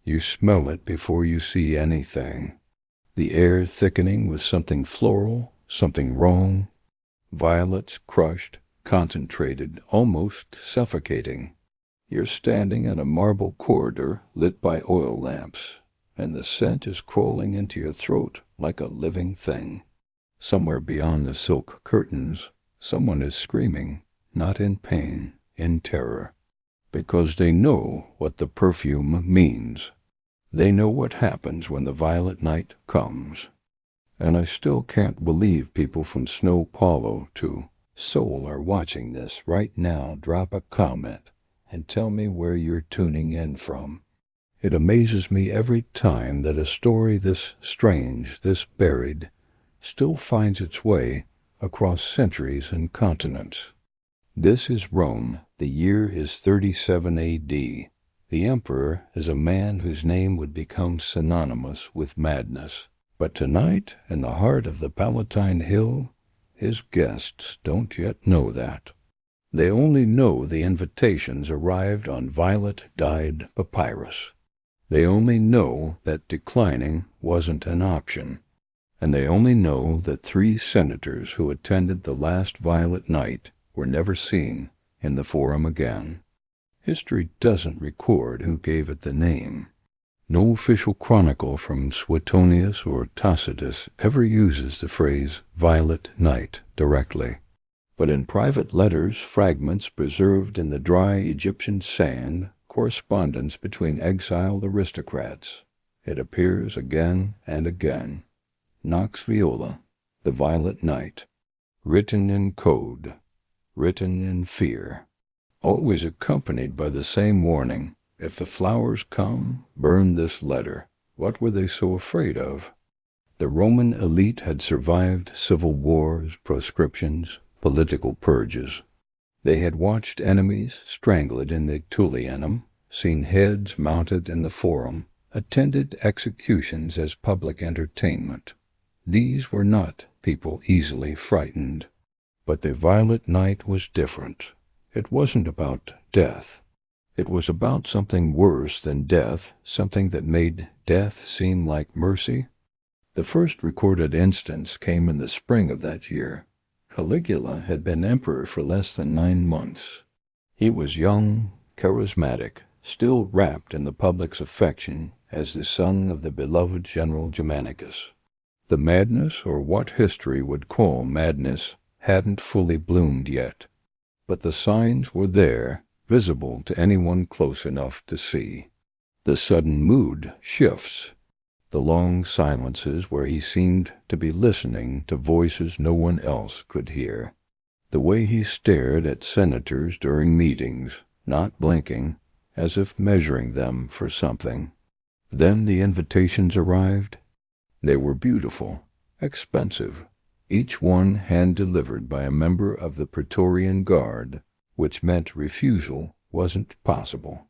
You smell it before you see anything. The air thickening with something floral, something wrong. Violets crushed, concentrated, almost suffocating. You're standing in a marble corridor lit by oil lamps, and the scent is crawling into your throat like a living thing. Somewhere beyond the silk curtains, someone is screaming, not in pain, in terror, because they know what the perfume means. They know what happens when the violet night comes. And I still can't believe people from Snow Paulo to Seoul are watching this right now. Drop a comment and tell me where you're tuning in from. It amazes me every time that a story this strange, this buried, still finds its way across centuries and continents. This is Rome. The year is 37 A.D. The emperor is a man whose name would become synonymous with madness. But tonight, in the heart of the Palatine Hill, his guests don't yet know that. They only know the invitations arrived on violet-dyed papyrus. They only know that declining wasn't an option. And they only know that 3 senators who attended the last violet night were never seen in the forum again. History doesn't record who gave it the name. No official chronicle from Suetonius or Tacitus ever uses the phrase violet night directly. But in private letters, fragments preserved in the dry Egyptian sand, correspondence between exiled aristocrats, it appears again and again. Nox viola, the violet night, written in code, written in fear, always accompanied by the same warning. If the flowers come, burn this letter. What were they so afraid of? The Roman elite had survived civil wars, proscriptions, political purges. They had watched enemies strangled in the Tullianum, seen heads mounted in the Forum, attended executions as public entertainment. These were not people easily frightened. But the violet night was different. It wasn't about death. It was about something worse than death, something that made death seem like mercy. The first recorded instance came in the spring of that year. Caligula had been emperor for less than 9 months. He was young, charismatic, still wrapped in the public's affection as the son of the beloved General Germanicus. The madness, or what history would call madness, hadn't fully bloomed yet, but the signs were there, visible to anyone close enough to see. The sudden mood shifts, the long silences where he seemed to be listening to voices no one else could hear, the way he stared at senators during meetings, not blinking, as if measuring them for something. Then the invitations arrived. They were beautiful, expensive, each one hand-delivered by a member of the Praetorian Guard, which meant refusal wasn't possible.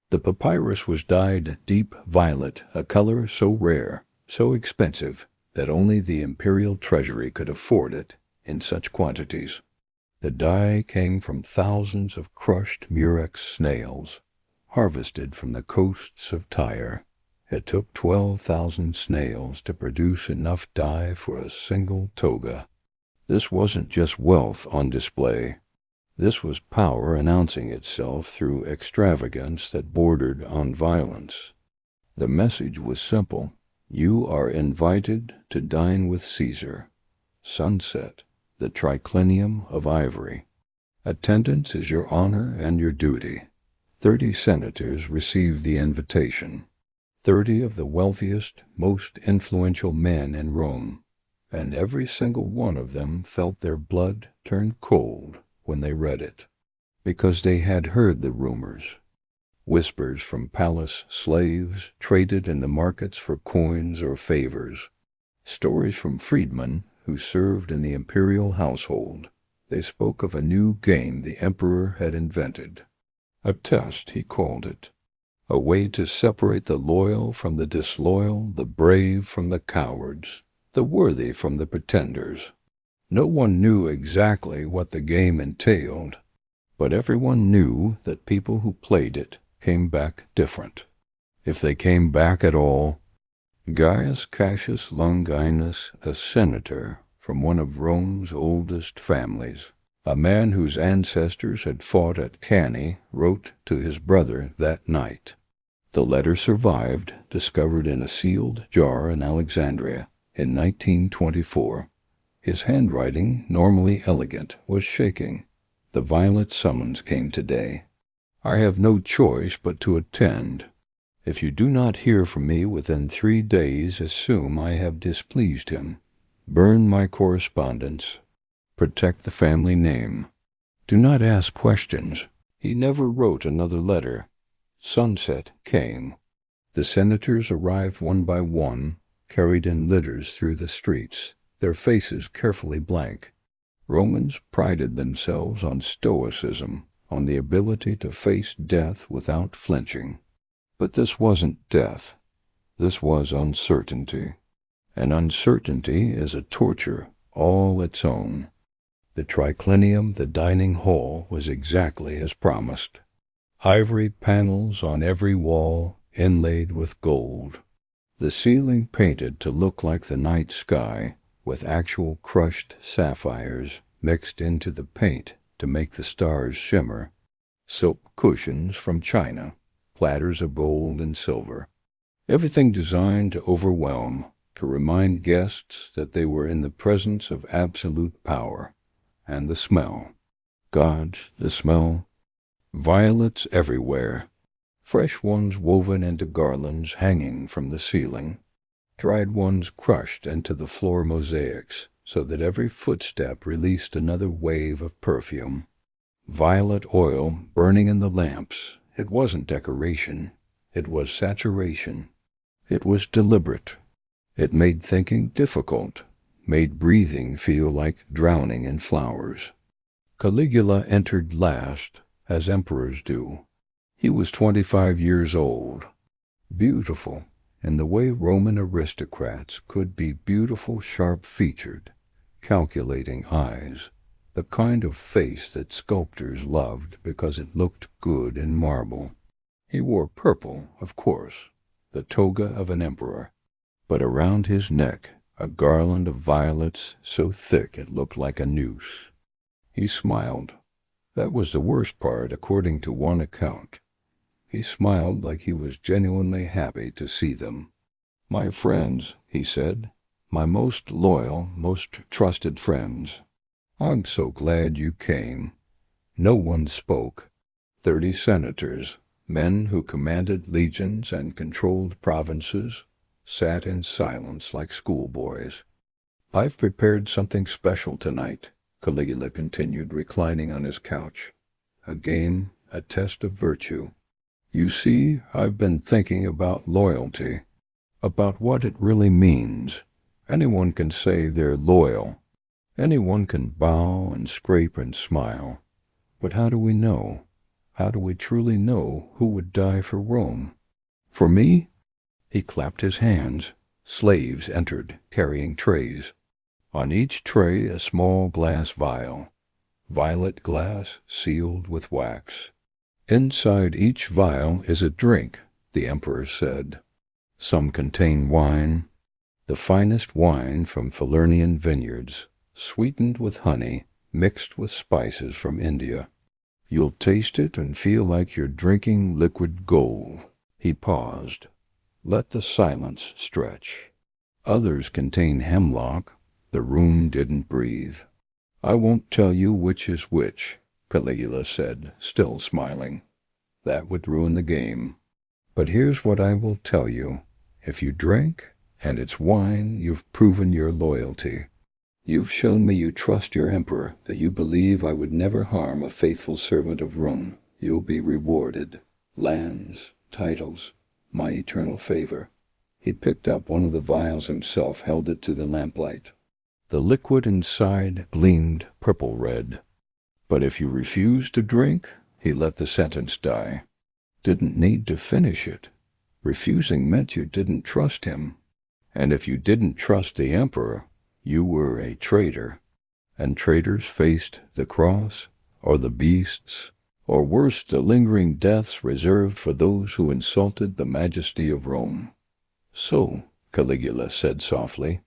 The papyrus was dyed deep violet, a color so rare, so expensive, that only the imperial treasury could afford it in such quantities. The dye came from thousands of crushed murex snails, harvested from the coasts of Tyre. It took 12,000 snails to produce enough dye for a single toga. This wasn't just wealth on display. This was power announcing itself through extravagance that bordered on violence. The message was simple. You are invited to dine with Caesar. Sunset, the triclinium of ivory. Attendance is your honor and your duty. 30 senators received the invitation. 30 of the wealthiest, most influential men in Rome, and every single one of them felt their blood turn cold when they read it, because they had heard the rumors. Whispers from palace slaves traded in the markets for coins or favors. Stories from freedmen who served in the imperial household. They spoke of a new game the emperor had invented. A test, he called it. A way to separate the loyal from the disloyal, the brave from the cowards, the worthy from the pretenders. No one knew exactly what the game entailed, but everyone knew that people who played it came back different. if they came back at all. Gaius Cassius Longinus, a senator from one of Rome's oldest families, a man whose ancestors had fought at Cannae, wrote to his brother that night. The letter survived, discovered in a sealed jar in Alexandria in 1924. His handwriting, normally elegant, was shaking. The violet summons came today. I have no choice but to attend. If you do not hear from me within 3 days, assume I have displeased him. Burn my correspondence. Protect the family name. Do not ask questions. He never wrote another letter. Sunset came. The senators arrived one by one, carried in litters through the streets, their faces carefully blank. Romans prided themselves on stoicism, on the ability to face death without flinching. But this wasn't death. This was uncertainty. And uncertainty is a torture all its own. The triclinium, the dining hall, was exactly as promised. Ivory panels on every wall, inlaid with gold. The ceiling painted to look like the night sky, with actual crushed sapphires mixed into the paint to make the stars shimmer. Silk cushions from China, platters of gold and silver. Everything designed to overwhelm, to remind guests that they were in the presence of absolute power. And the smell. God, the smell. Violets everywhere. Fresh ones woven into garlands hanging from the ceiling. Dried ones crushed into the floor mosaics, so that every footstep released another wave of perfume. Violet oil burning in the lamps. It wasn't decoration. It was saturation. It was deliberate. It made thinking difficult, made breathing feel like drowning in flowers. Caligula entered last, as emperors do. He was 25 years old. Beautiful, in the way Roman aristocrats could be beautiful, sharp-featured, calculating eyes, the kind of face that sculptors loved because it looked good in marble. He wore purple, of course, the toga of an emperor, but around his neck a garland of violets so thick it looked like a noose. He smiled. That was the worst part, according to one account. He smiled like he was genuinely happy to see them. "My friends," he said, "my most loyal, most trusted friends. I'm so glad you came." No one spoke. 30 senators, men who commanded legions and controlled provinces, sat in silence like schoolboys. "I've prepared something special tonight," Caligula continued, reclining on his couch. "A game, a test of virtue. You see, I've been thinking about loyalty, about what it really means. Anyone can say they're loyal. Anyone can bow and scrape and smile. But how do we know? How do we truly know who would die for Rome? For me?" He clapped his hands. Slaves entered, carrying trays. On each tray a small glass vial. Violet glass sealed with wax. "Inside each vial is a drink," the emperor said. "Some contain wine, the finest wine from Falernian vineyards, sweetened with honey, mixed with spices from India. You'll taste it and feel like you're drinking liquid gold." He paused. Let the silence stretch. "Others contain hemlock." The room didn't breathe. "I won't tell you which is which," Caligula said, still smiling. "That would ruin the game. But here's what I will tell you. If you drink, and it's wine, you've proven your loyalty. You've shown me you trust your emperor, that you believe I would never harm a faithful servant of Rome. You'll be rewarded. Lands, titles, my eternal favor." He picked up one of the vials himself, held it to the lamplight. The liquid inside gleamed purple-red. "But if you refuse to drink," he let the sentence die. Didn't need to finish it. Refusing meant you didn't trust him. And if you didn't trust the emperor, you were a traitor. And traitors faced the cross, or the beasts, or worse, the lingering deaths reserved for those who insulted the majesty of Rome. "So," Caligula said softly,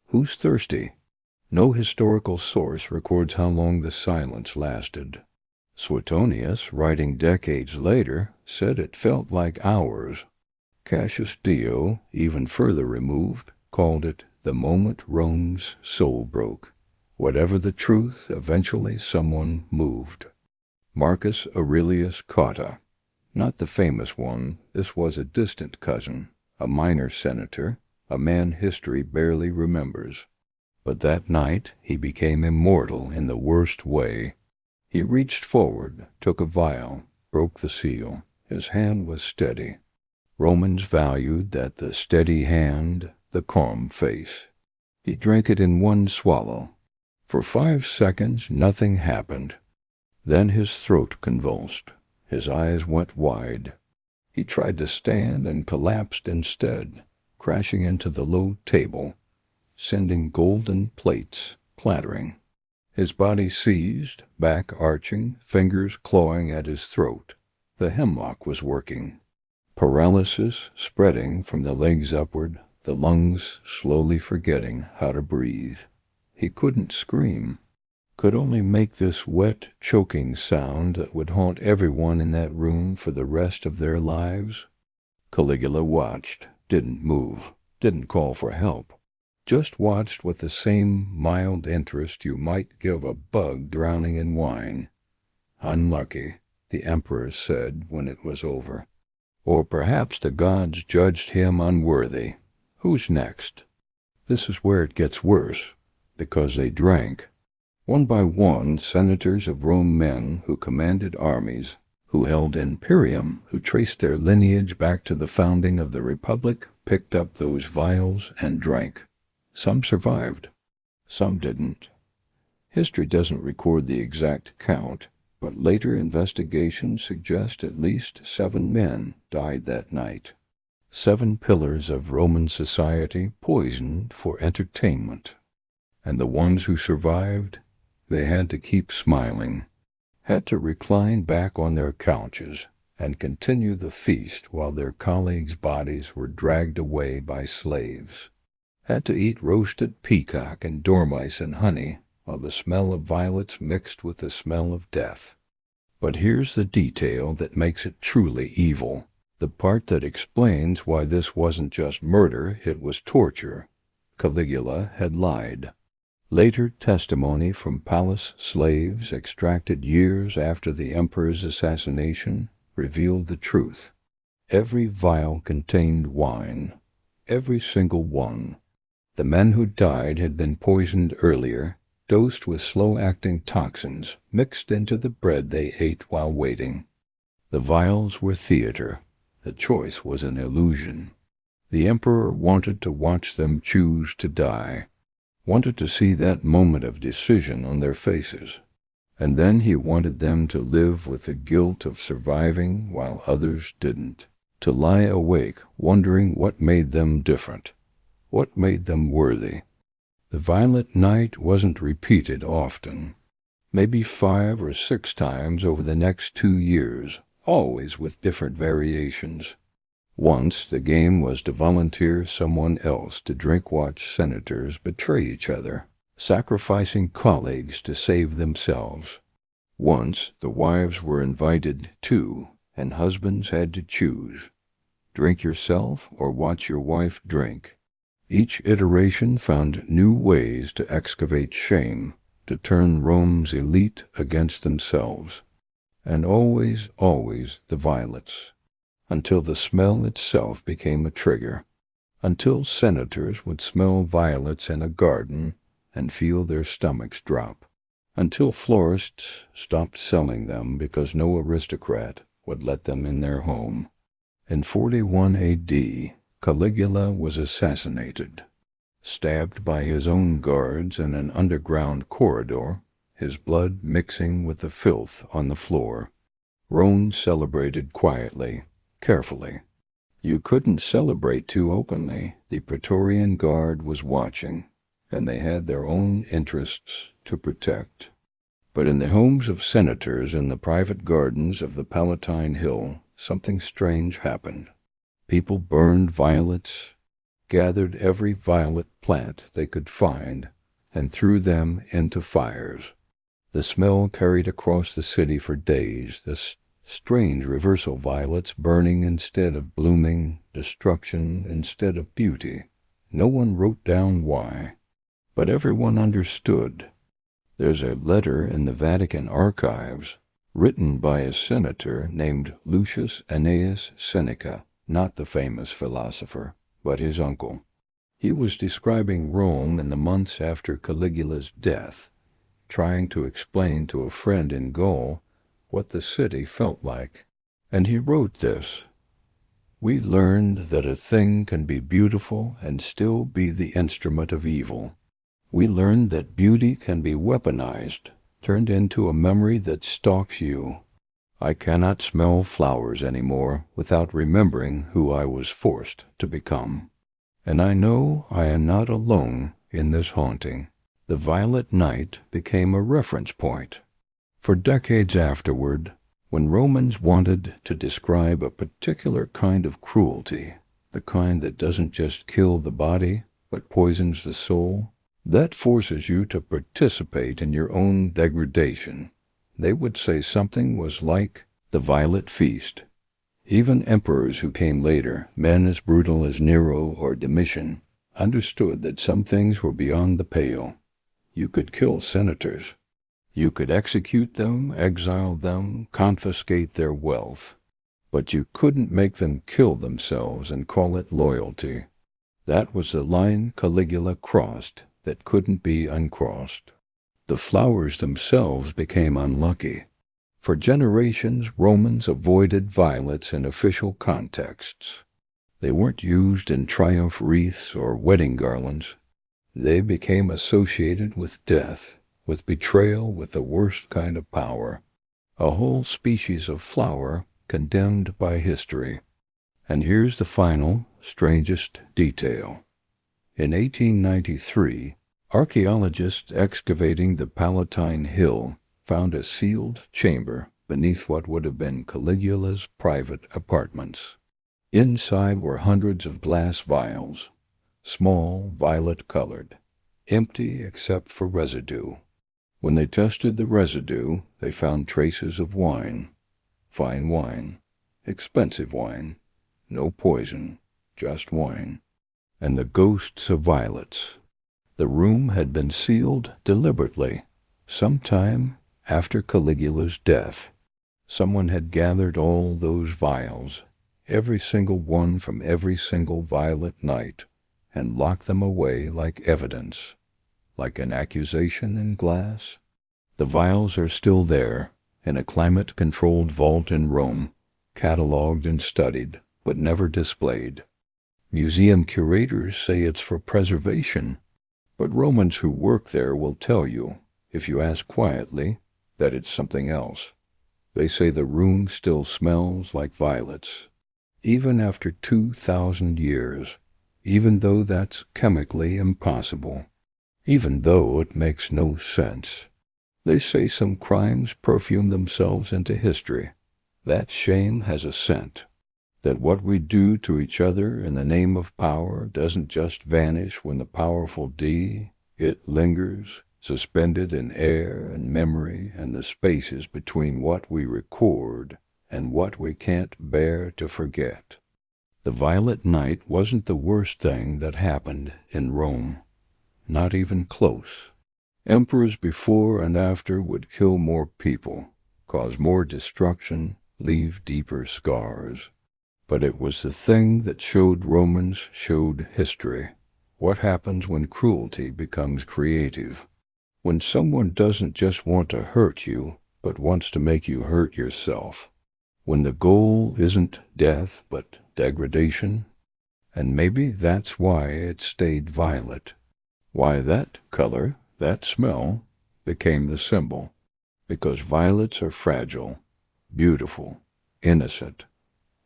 "who's thirsty?" No historical source records how long the silence lasted. Suetonius, writing decades later, said it felt like hours. Cassius Dio, even further removed, called it the moment Rome's soul broke. Whatever the truth, eventually someone moved. Marcus Aurelius Cotta. Not the famous one, this was a distant cousin, a minor senator, a man history barely remembers. But that night he became immortal in the worst way. He reached forward, took a vial, broke the seal. His hand was steady. Romans valued that the steady hand, the calm face. He drank it in one swallow. For 5 seconds nothing happened. Then his throat convulsed. His eyes went wide. He tried to stand and collapsed instead, crashing into the low table, sending golden plates clattering. His body seized, back arching, fingers clawing at his throat. The hemlock was working. Paralysis spreading from the legs upward, the lungs slowly forgetting how to breathe. He couldn't scream. Could only make this wet, choking sound that would haunt everyone in that room for the rest of their lives. Caligula watched, didn't move, didn't call for help. Just watched with the same mild interest you might give a bug drowning in wine. "Unlucky," the emperor said when it was over. Or perhaps the gods judged him unworthy. Who's next? This is where it gets worse, because they drank. One by one, senators of Rome, men who commanded armies, who held imperium, who traced their lineage back to the founding of the republic, picked up those vials and drank. Some survived. Some didn't. History doesn't record the exact count, but later investigations suggest at least 7 men died that night. 7 pillars of Roman society poisoned for entertainment. And the ones who survived, they had to keep smiling, had to recline back on their couches and continue the feast while their colleagues' bodies were dragged away by slaves, had to eat roasted peacock and dormice and honey while the smell of violets mixed with the smell of death. But here's the detail that makes it truly evil, the part that explains why this wasn't just murder, it was torture. Caligula had lied. Later testimony from palace slaves extracted years after the emperor's assassination revealed the truth. Every vial contained wine. Every single one. The men who died had been poisoned earlier, dosed with slow-acting toxins mixed into the bread they ate while waiting. The vials were theater. The choice was an illusion. The emperor wanted to watch them choose to die. Wanted to see that moment of decision on their faces. And then he wanted them to live with the guilt of surviving while others didn't. To lie awake, wondering what made them different. What made them worthy. The violet night wasn't repeated often. Maybe 5 or 6 times over the next 2 years, always with different variations. Once the game was to volunteer someone else to drink-watch senators betray each other, sacrificing colleagues to save themselves. Once the wives were invited too, and husbands had to choose. Drink yourself or watch your wife drink. Each iteration found new ways to excavate shame, to turn Rome's elite against themselves. And always, always the violets. Until the smell itself became a trigger, until senators would smell violets in a garden and feel their stomachs drop, until florists stopped selling them because no aristocrat would let them in their home. In 41 A.D., Caligula was assassinated, stabbed by his own guards in an underground corridor, his blood mixing with the filth on the floor. Rome celebrated quietly. Carefully. You couldn't celebrate too openly. The Praetorian Guard was watching, and they had their own interests to protect. But in the homes of senators and the private gardens of the Palatine Hill, something strange happened. People burned violets, gathered every violet plant they could find, and threw them into fires. The smell carried across the city for days, this strange reversal, violets burning instead of blooming, destruction instead of beauty. No one wrote down why, but everyone understood. There's a letter in the Vatican archives written by a senator named Lucius Annaeus Seneca, not the famous philosopher, but his uncle. He was describing Rome in the months after Caligula's death, trying to explain to a friend in Gaul what the city felt like. And he wrote this: "We learned that a thing can be beautiful and still be the instrument of evil. We learned that beauty can be weaponized, turned into a memory that stalks you. I cannot smell flowers anymore without remembering who I was forced to become. And I know I am not alone in this haunting." The violet night became a reference point. For decades afterward, when Romans wanted to describe a particular kind of cruelty, the kind that doesn't just kill the body, but poisons the soul, that forces you to participate in your own degradation, they would say something was like the violet feast. Even emperors who came later, men as brutal as Nero or Domitian, understood that some things were beyond the pale. You could kill senators. You could execute them, exile them, confiscate their wealth. But you couldn't make them kill themselves and call it loyalty. That was the line Caligula crossed that couldn't be uncrossed. The flowers themselves became unlucky. For generations, Romans avoided violets in official contexts. They weren't used in triumph wreaths or wedding garlands. They became associated with death, with betrayal, with the worst kind of power. A whole species of flower condemned by history. And here's the final, strangest detail. In 1893, archaeologists excavating the Palatine Hill found a sealed chamber beneath what would have been Caligula's private apartments. Inside were hundreds of glass vials, small, violet-colored, empty except for residue. When they tested the residue, they found traces of wine, fine wine, expensive wine, no poison, just wine, and the ghosts of violets. The room had been sealed deliberately, sometime after Caligula's death. Someone had gathered all those vials, every single one from every single violet night, and locked them away like evidence, like an accusation in glass. The vials are still there, in a climate-controlled vault in Rome, catalogued and studied, but never displayed. Museum curators say it's for preservation, but Romans who work there will tell you, if you ask quietly, that it's something else. They say the room still smells like violets, even after 2,000 years, even though that's chemically impossible, even though it makes no sense. They say some crimes perfume themselves into history, that shame has a scent, that what we do to each other in the name of power doesn't just vanish when the powerful D, it lingers, suspended in air and memory and the spaces between what we record and what we can't bear to forget. The violet night wasn't the worst thing that happened in Rome, not even close. Emperors before and after would kill more people, cause more destruction, leave deeper scars. But it was the thing that showed Romans showed history. What happens when cruelty becomes creative? When someone doesn't just want to hurt you, but wants to make you hurt yourself. When the goal isn't death, but degradation. And maybe that's why it stayed violet. Why that color, that smell, became the symbol. Because violets are fragile, beautiful, innocent.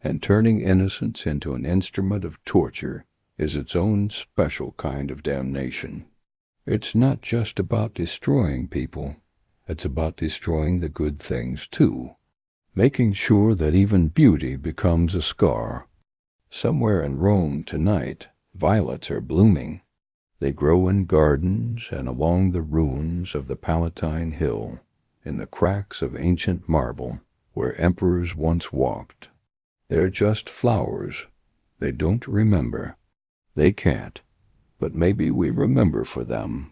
And turning innocence into an instrument of torture is its own special kind of damnation. It's not just about destroying people. It's about destroying the good things too, making sure that even beauty becomes a scar. Somewhere in Rome tonight, violets are blooming. They grow in gardens and along the ruins of the Palatine Hill, in the cracks of ancient marble where emperors once walked. They're just flowers. They don't remember. They can't, but maybe we remember for them.